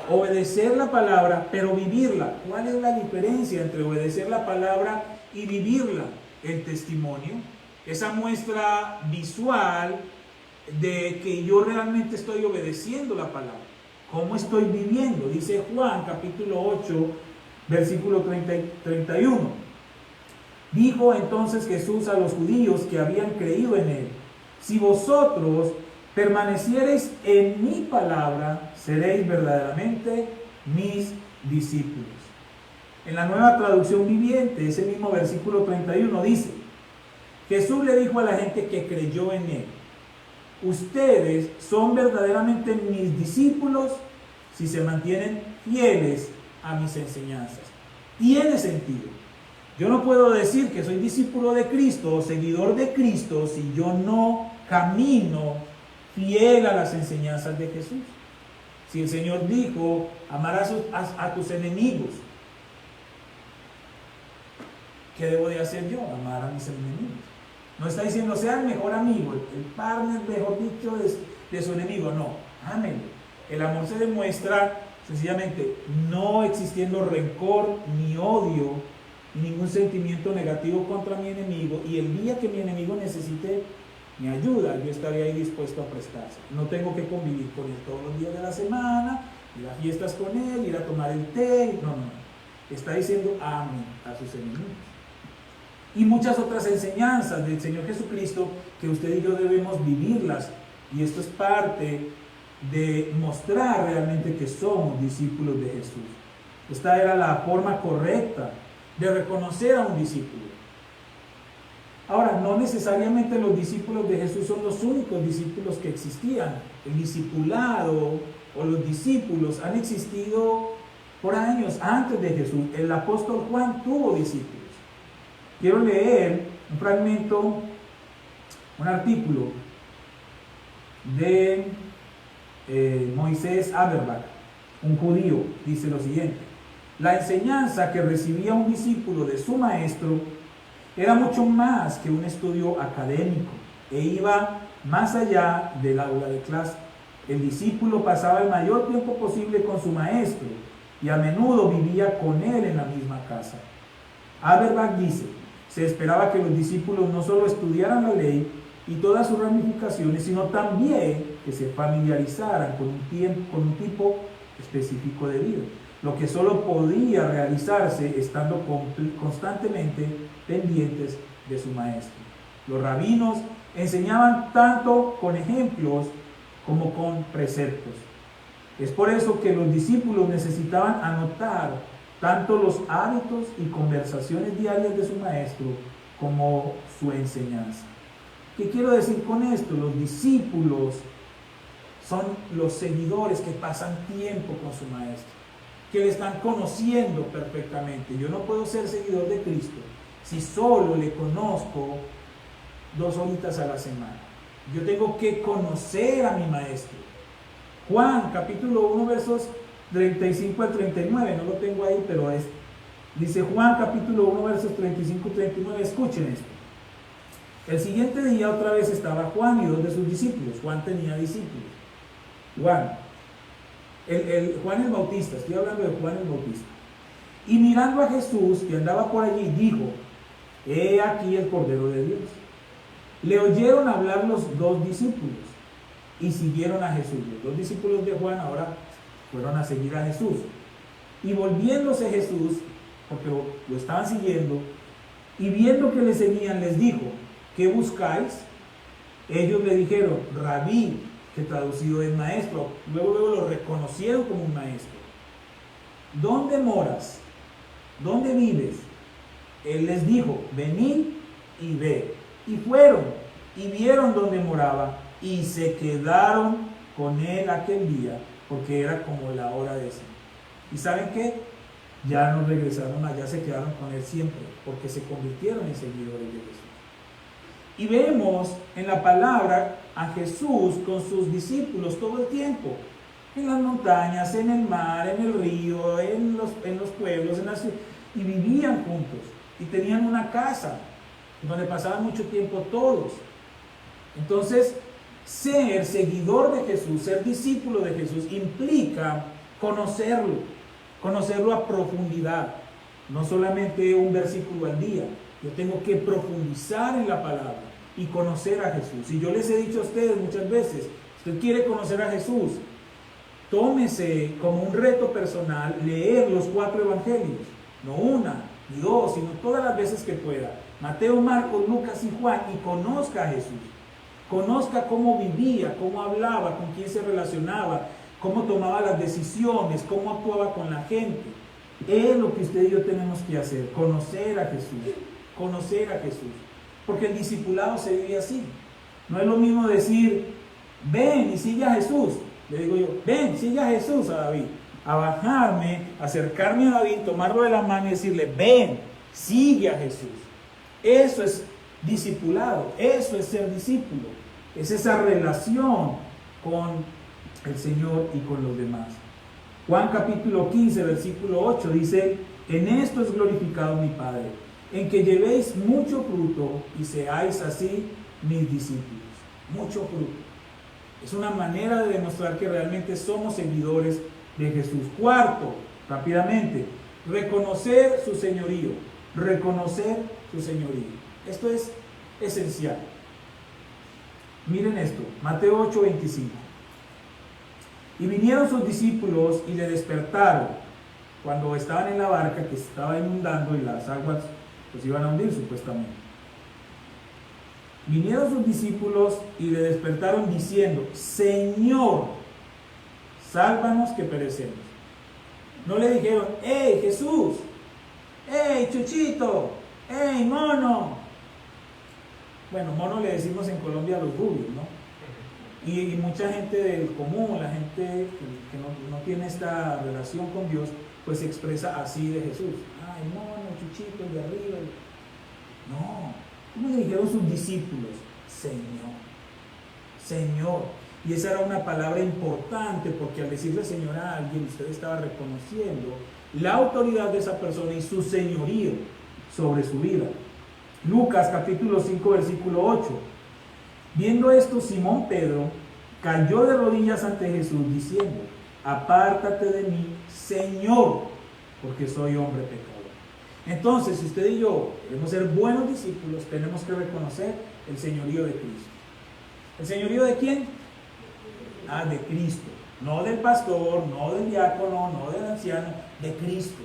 Obedecer la palabra, pero vivirla. ¿Cuál es la diferencia entre obedecer la palabra y vivirla? El testimonio, esa muestra visual de que yo realmente estoy obedeciendo la palabra. ¿Cómo estoy viviendo? Dice Juan capítulo 8, versículo 30 y 31. Dijo entonces Jesús a los judíos que habían creído en él: si vosotros permaneciereis en mi palabra, seréis verdaderamente mis discípulos. En la Nueva Traducción Viviente, ese mismo versículo 31 dice: Jesús le dijo a la gente que creyó en él: ustedes son verdaderamente mis discípulos si se mantienen fieles a mis enseñanzas. Tiene sentido. Yo no puedo decir que soy discípulo de Cristo o seguidor de Cristo si yo no camino fiel a las enseñanzas de Jesús. Si el Señor dijo: amarás a tus enemigos, ¿qué debo de hacer yo? Amar a mis enemigos. No está diciendo sea el mejor amigo, el partner, mejor dicho, de su enemigo. No, ámenlo. El amor se demuestra sencillamente no existiendo rencor ni odio ni ningún sentimiento negativo contra mi enemigo, y el día que mi enemigo necesite mi ayuda, yo estaré ahí dispuesto a prestarse. No tengo que convivir con él todos los días de la semana, ir a fiestas con él, ir a tomar el té. No. Está diciendo amen a sus enemigos. Y muchas otras enseñanzas del Señor Jesucristo que usted y yo debemos vivirlas, y esto es parte de mostrar realmente que somos discípulos de Jesús. Esta era la forma correcta de reconocer a un discípulo. Ahora, no necesariamente los discípulos de Jesús son los únicos discípulos que existían. El discipulado o los discípulos han existido por años antes de Jesús. El apóstol Juan tuvo discípulos. Quiero leer un fragmento, un artículo de Moisés Averbach, un judío. Dice lo siguiente: la enseñanza que recibía un discípulo de su maestro era mucho más que un estudio académico e iba más allá del aula de clase. El discípulo pasaba el mayor tiempo posible con su maestro y a menudo vivía con él en la misma casa. Averbach dice: se esperaba que los discípulos no solo estudiaran la ley y todas sus ramificaciones, sino también que se familiarizaran con un tipo específico de vida, lo que solo podía realizarse estando constantemente pendientes de su maestro. Los rabinos enseñaban tanto con ejemplos como con preceptos. Es por eso que los discípulos necesitaban anotar tanto los hábitos y conversaciones diarias de su maestro como su enseñanza. ¿Qué quiero decir con esto? Los discípulos son los seguidores que pasan tiempo con su maestro, que le están conociendo perfectamente. Yo no puedo ser seguidor de Cristo si solo le conozco 2 horitas a la semana. Yo tengo que conocer a mi maestro. Juan capítulo 1 versos 35 al 39, no lo tengo ahí, pero dice Juan capítulo 1 versos 35 y 39, escuchen esto. El siguiente día otra vez estaba Juan y 2 de sus discípulos. Juan tenía discípulos. Juan, Juan el Bautista, estoy hablando de Juan el Bautista. Y mirando a Jesús que andaba por allí, dijo: he aquí el Cordero de Dios. Le oyeron hablar los dos discípulos y siguieron a Jesús. Los dos discípulos de Juan ahora fueron a seguir a Jesús. Y volviéndose Jesús, porque lo estaban siguiendo, y viendo que le seguían, les dijo: ¿qué buscáis? Ellos le dijeron: Rabí, que traducido es maestro. Luego lo reconocieron como un maestro. ¿Dónde moras? ¿Dónde vives? Él les dijo: venid y ve. Y fueron y vieron dónde moraba y se quedaron con él aquel día, porque era como la hora de cena. ¿Y saben qué? Ya no regresaron allá, se quedaron con él siempre, porque se convirtieron en seguidores de Jesús. Y vemos en la palabra a Jesús con sus discípulos todo el tiempo, en las montañas, en el mar, en el río, en los pueblos, en las ciudades, y vivían juntos, y tenían una casa donde pasaban mucho tiempo todos. Entonces, ser seguidor de Jesús, ser discípulo de Jesús, implica conocerlo a profundidad, no solamente un versículo al día. Yo tengo que profundizar en la palabra y conocer a Jesús. Y yo les he dicho a ustedes muchas veces, usted quiere conocer a Jesús, tómese como un reto personal leer los 4 evangelios, no una ni dos, sino todas las veces que pueda. Mateo, Marcos, Lucas y Juan, y conozca a Jesús. Conozca cómo vivía, cómo hablaba, con quién se relacionaba, cómo tomaba las decisiones, cómo actuaba con la gente. Es lo que usted y yo tenemos que hacer, conocer a Jesús, conocer a Jesús. Porque el discipulado se vive así. No es lo mismo decir: ven y sigue a Jesús. Le digo yo: ven, sigue a Jesús, a David. A bajarme, acercarme a David, tomarlo de la mano y decirle: ven, sigue a Jesús. Eso es discipulado, eso es ser discípulo. Es esa relación con el Señor y con los demás. Juan capítulo 15, versículo 8 dice: en esto es glorificado mi Padre, en que llevéis mucho fruto y seáis así mis discípulos. Mucho fruto. Es una manera de demostrar que realmente somos seguidores de Jesús. Cuarto, rápidamente, reconocer su señorío. Reconocer su señorío. Esto es esencial. Miren esto, Mateo 8:25. Y vinieron sus discípulos y le despertaron cuando estaban en la barca que se estaba inundando y las aguas pues iban a hundir supuestamente. Vinieron sus discípulos y le despertaron diciendo: Señor, sálvanos que perecemos. No le dijeron: ¡hey, Jesús! ¡hey, Chuchito! ¡hey, mono! Bueno, mono le decimos en Colombia a los rubios, ¿no? Y mucha gente del común, la gente que no tiene esta relación con Dios, pues se expresa así de Jesús: ¡ay, mono, Chuchito, el de arriba! No, ¿cómo le dijeron sus discípulos? Señor, Señor. Y esa era una palabra importante, porque al decirle Señor a alguien, usted estaba reconociendo la autoridad de esa persona y su señorío sobre su vida. Lucas capítulo 5, versículo 8. Viendo esto, Simón Pedro cayó de rodillas ante Jesús diciendo: apártate de mí, Señor, porque soy hombre pecador. Entonces, si usted y yo queremos ser buenos discípulos, tenemos que reconocer el señorío de Cristo. ¿El señorío de quién? De Cristo. No del pastor, no del diácono, no del anciano, de Cristo.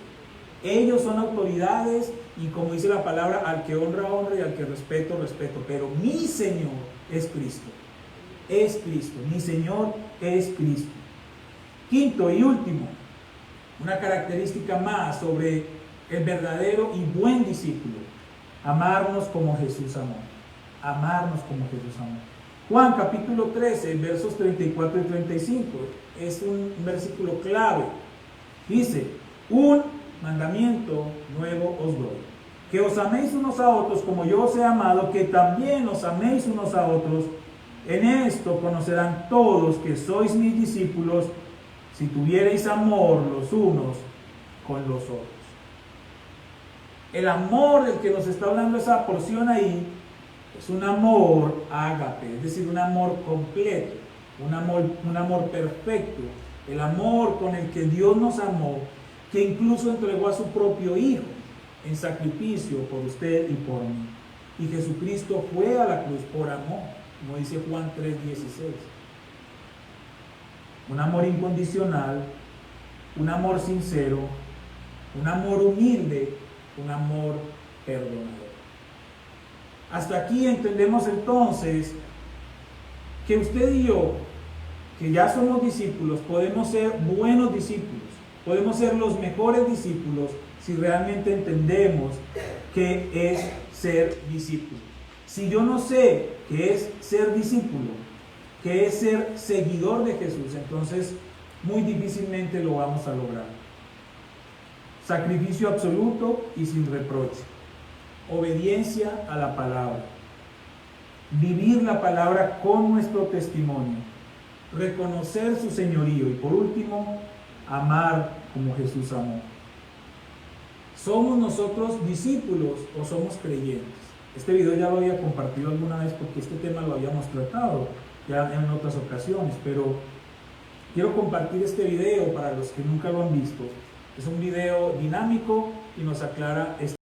Ellos son autoridades y, como dice la palabra, al que honra, honra, y al que respeto, respeto. Pero mi Señor es Cristo. Es Cristo. Mi Señor es Cristo. Quinto y último, una característica más sobre el verdadero y buen discípulo: amarnos como Jesús amó. Amarnos como Jesús amó. Juan capítulo 13, versos 34 y 35, es un versículo clave. Dice: un mandamiento nuevo os doy, que os améis unos a otros como yo os he amado, que también os améis unos a otros. En esto conocerán todos que sois mis discípulos, si tuviereis amor los unos con los otros. El amor del que nos está hablando esa porción ahí es un amor ágape, es decir, un amor completo, un amor perfecto, El amor con el que Dios nos amó, que incluso entregó a su propio Hijo en sacrificio por usted y por mí. Y Jesucristo fue a la cruz por amor, como dice Juan 3:16. Un amor incondicional, un amor sincero, un amor humilde, un amor perdonador. Hasta aquí entendemos entonces que usted y yo, que ya somos discípulos, podemos ser buenos discípulos, podemos ser los mejores discípulos si realmente entendemos qué es ser discípulo. Si yo no sé qué es ser discípulo, qué es ser seguidor de Jesús, entonces muy difícilmente lo vamos a lograr. Sacrificio absoluto y sin reproche. Obediencia a la palabra. Vivir la palabra con nuestro testimonio. Reconocer su señorío y por último, amar como Jesús amó. ¿Somos nosotros discípulos o somos creyentes? Este video ya lo había compartido alguna vez porque este tema lo habíamos tratado ya en otras ocasiones, pero quiero compartir este video para los que nunca lo han visto. Es un video dinámico y nos aclara este.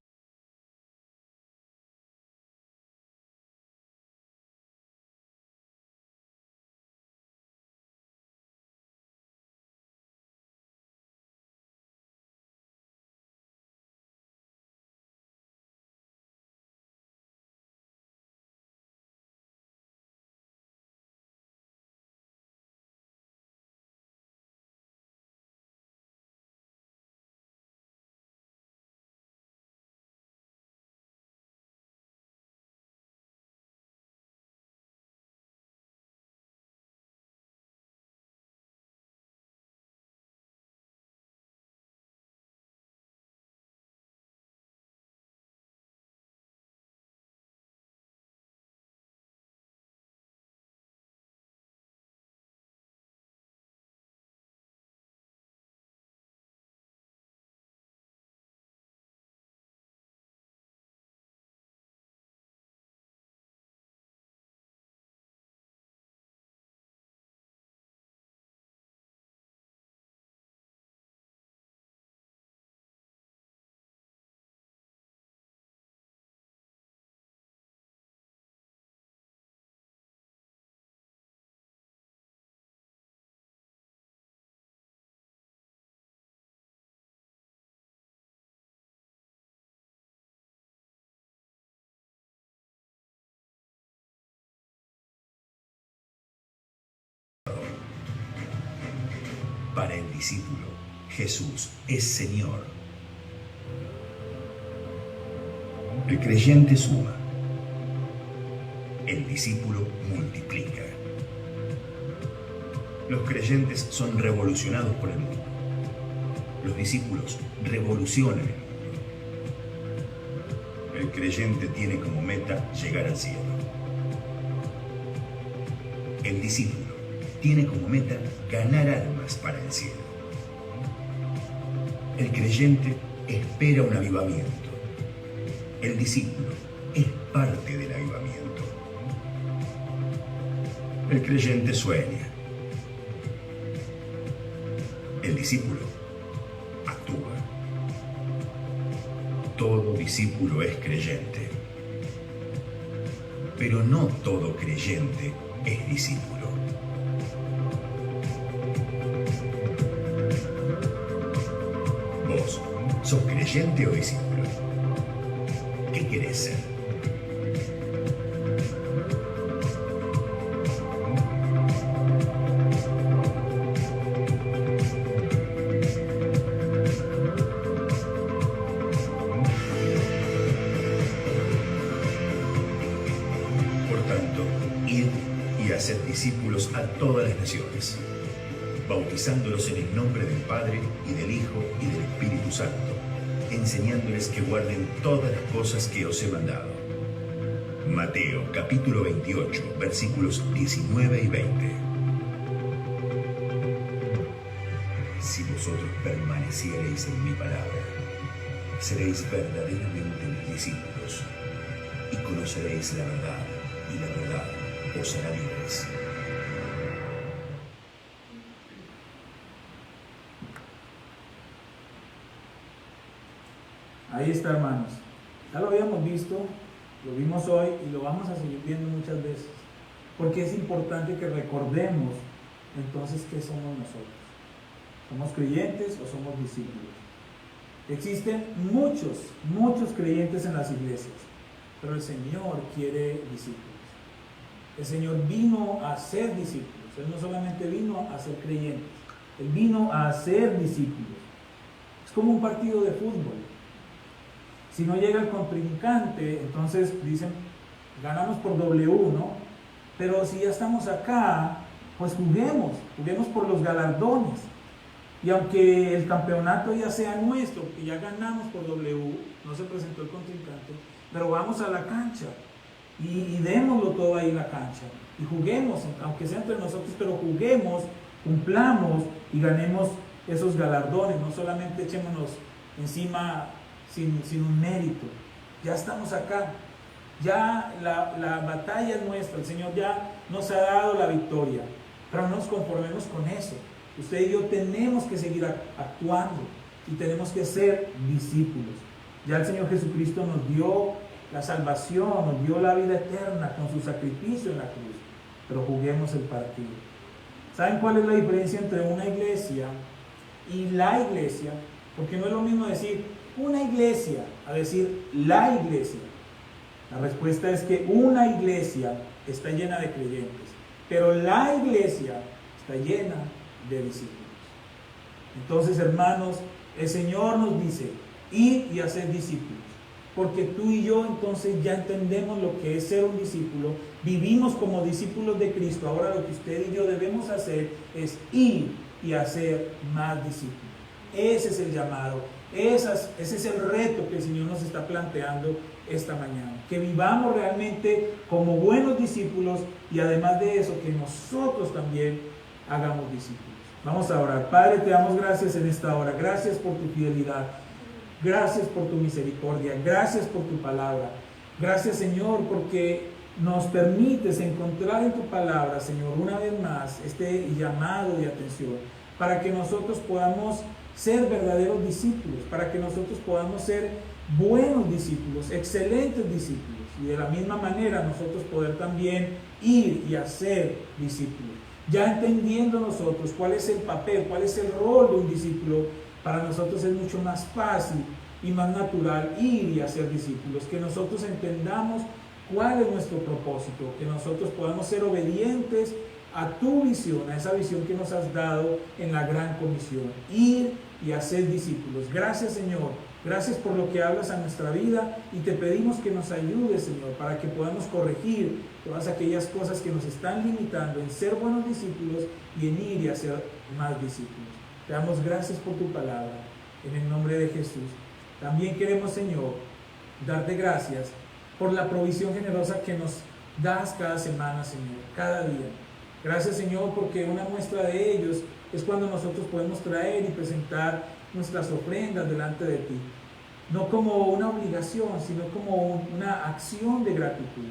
Para el discípulo, Jesús es Señor. El creyente suma. El discípulo multiplica. Los creyentes son revolucionados por el mundo. Los discípulos revolucionan el mundo. El creyente tiene como meta llegar al cielo. El discípulo tiene como meta ganar almas para el cielo. El creyente espera un avivamiento. El discípulo es parte del avivamiento. El creyente sueña. El discípulo actúa. Todo discípulo es creyente. Pero no todo creyente es discípulo. ¿Vos sos creyente o discípulo? ¿Qué querés ser? Por tanto, id y haced discípulos a todas las naciones, bautizándolos en el nombre del Padre, y del Hijo, y del Espíritu Santo, enseñándoles que guarden todas las cosas que os he mandado. Mateo capítulo 28, versículos 19 y 20. Si vosotros permaneciereis en mi palabra, seréis verdaderamente mis discípulos, y conoceréis la verdad, y la verdad os hará libres. Ahí está, hermanos. Ya lo habíamos visto, lo vimos hoy y lo vamos a seguir viendo muchas veces. Porque es importante que recordemos entonces qué somos nosotros. ¿Somos creyentes o somos discípulos? Existen muchos creyentes en las iglesias, pero el Señor quiere discípulos. El Señor vino a ser discípulos. Él no solamente vino a ser creyentes, Él vino a ser discípulos. Es como un partido de fútbol. Si no llega el contrincante, entonces dicen, ganamos por W, ¿no? Pero si ya estamos acá, pues juguemos por los galardones. Y aunque el campeonato ya sea nuestro, que ya ganamos por W, no se presentó el contrincante, pero vamos a la cancha y démoslo todo ahí en la cancha. Y juguemos, aunque sea entre nosotros, pero juguemos, cumplamos y ganemos esos galardones. No solamente echémonos encima sin un mérito. Ya estamos acá. Ya la batalla es nuestra. El Señor ya nos ha dado la victoria. Pero no nos conformemos con eso. Usted y yo tenemos que seguir actuando y tenemos que ser discípulos. Ya el Señor Jesucristo nos dio la salvación, nos dio la vida eterna con su sacrificio en la cruz. Pero juguemos el partido. ¿Saben cuál es la diferencia entre una iglesia y la iglesia? Porque no es lo mismo decir una iglesia a decir la iglesia. La respuesta es que una iglesia está llena de creyentes, pero la iglesia está llena de discípulos. Entonces, hermanos, el Señor nos dice, id y haced discípulos, porque tú y yo entonces ya entendemos lo que es ser un discípulo, vivimos como discípulos de Cristo. Ahora lo que usted y yo debemos hacer es ir y hacer más discípulos. Ese es el llamado, ese es el reto que el Señor nos está planteando esta mañana, que vivamos realmente como buenos discípulos y además de eso, que nosotros también hagamos discípulos. Vamos a orar. Padre, te damos gracias en esta hora. Gracias por tu fidelidad. Gracias por tu misericordia. Gracias por tu palabra. Gracias, Señor, porque nos permites encontrar en tu palabra, Señor, una vez más este llamado de atención para que nosotros podamos ser verdaderos discípulos, para que nosotros podamos ser buenos discípulos, excelentes discípulos, y de la misma manera nosotros poder también ir y hacer discípulos. Ya entendiendo nosotros cuál es el papel, cuál es el rol de un discípulo, para nosotros es mucho más fácil y más natural ir y hacer discípulos, que nosotros entendamos cuál es nuestro propósito, que nosotros podamos ser obedientes a tu visión, a esa visión que nos has dado en la gran comisión, ir y hacer discípulos. Gracias, Señor, gracias por lo que hablas a nuestra vida y te pedimos que nos ayudes, Señor, para que podamos corregir todas aquellas cosas que nos están limitando en ser buenos discípulos y en ir y hacer más discípulos. Te damos gracias por tu palabra, en el nombre de Jesús. También queremos, Señor, darte gracias por la provisión generosa que nos das cada semana, Señor, cada día. Gracias, Señor, porque una muestra de ellos es cuando nosotros podemos traer y presentar nuestras ofrendas delante de ti. No como una obligación, sino como una acción de gratitud.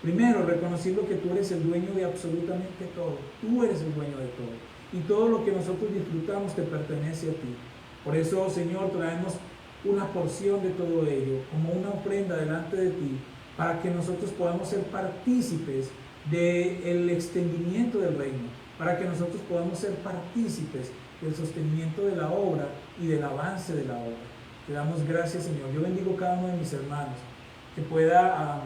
Primero, reconociendo que tú eres el dueño de absolutamente todo. Tú eres el dueño de todo. Y todo lo que nosotros disfrutamos te pertenece a ti. Por eso, Señor, traemos una porción de todo ello, como una ofrenda delante de ti, para que nosotros podamos ser partícipes del extendimiento del reino, para que nosotros podamos ser partícipes del sostenimiento de la obra y del avance de la obra. Te damos gracias, Señor. Yo bendigo cada uno de mis hermanos que pueda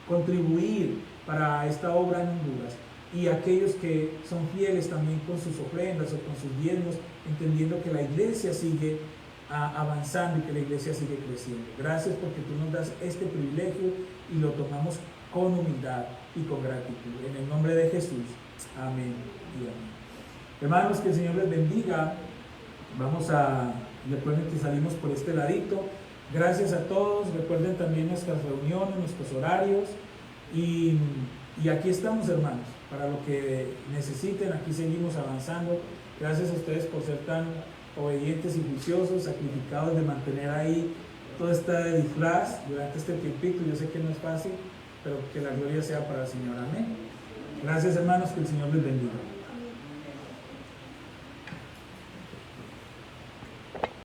contribuir para esta obra en Honduras, y aquellos que son fieles también con sus ofrendas o con sus diezmos, entendiendo que la iglesia sigue avanzando y que la iglesia sigue creciendo. Gracias porque tú nos das este privilegio y lo tomamos con humildad y con gratitud. En el nombre de Jesús. Amén y amén. Hermanos, que el Señor les bendiga. Recuerden que salimos por este ladito. Gracias a todos. Recuerden también nuestras reuniones, nuestros horarios. Y aquí estamos, hermanos, para lo que necesiten. Aquí seguimos avanzando. Gracias a ustedes por ser tan obedientes y juiciosos, sacrificados de mantener ahí todo este disfraz durante este tiempito. Yo sé que no es fácil, pero que la gloria sea para el Señor. Amén. Gracias, hermanos, que el Señor les bendiga.